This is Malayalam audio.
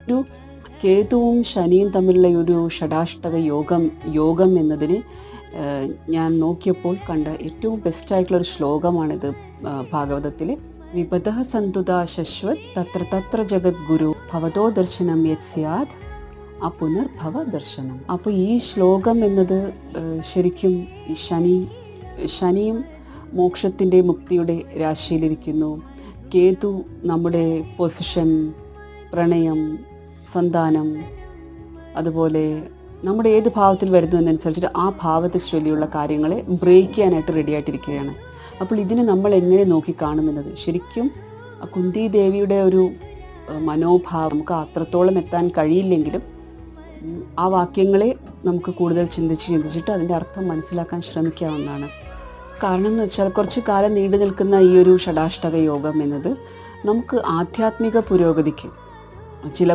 ഒരു കേതുവും ശനിയും തമ്മിലുള്ള ഒരു ഷടാഷ്ടക യോഗം എന്നതിന് ഞാൻ നോക്കിയപ്പോൾ കണ്ട ഏറ്റവും ബെസ്റ്റായിട്ടുള്ളൊരു ശ്ലോകമാണിത്. ഭാഗവതത്തിൽ വിപദഃ സന്തുത ശശ്വത് തത്ര തത്ര ജഗദ്ഗുരു ഭവതോ ദർശനം യത് സ്യാദ് അപുനർഭവ ദർശനം. അപ്പോൾ ഈ ശ്ലോകം എന്നത് ശരിക്കും ഈ ശനിയും മോക്ഷത്തിൻ്റെ മുക്തിയുടെ രാശിയിലിരിക്കുന്നു. കേതു നമ്മുടെ പൊസിഷൻ, പ്രണയം, സന്താനം, അതുപോലെ നമ്മുടെ ഏത് ഭാവത്തിൽ വരുന്നു എന്നനുസരിച്ചിട്ട് ആ ഭാവത്തെ ചൊല്ലിയുള്ള കാര്യങ്ങളെ ബ്രേക്ക് ചെയ്യാനായിട്ട് റെഡി ആയിട്ടിരിക്കുകയാണ്. അപ്പോൾ ഇതിനെ നമ്മൾ എങ്ങനെ നോക്കിക്കാണുമെന്നത് ശരിക്കും കുന്തി ദേവിയുടെ ഒരു മനോഭാവം നമുക്ക് അത്രത്തോളം എത്താൻ കഴിയില്ലെങ്കിലും ആ വാക്യങ്ങളെ നമുക്ക് കൂടുതൽ ചിന്തിച്ചിട്ട് അതിൻ്റെ അർത്ഥം മനസ്സിലാക്കാൻ ശ്രമിക്കാവുന്നതാണ്. കാരണം എന്ന് വെച്ചാൽ കുറച്ച് കാലം നീണ്ടു നിൽക്കുന്ന ഈ ഒരു ഷടാഷ്ടക യോഗം എന്നത് നമുക്ക് ആധ്യാത്മിക പുരോഗതിക്ക് ചില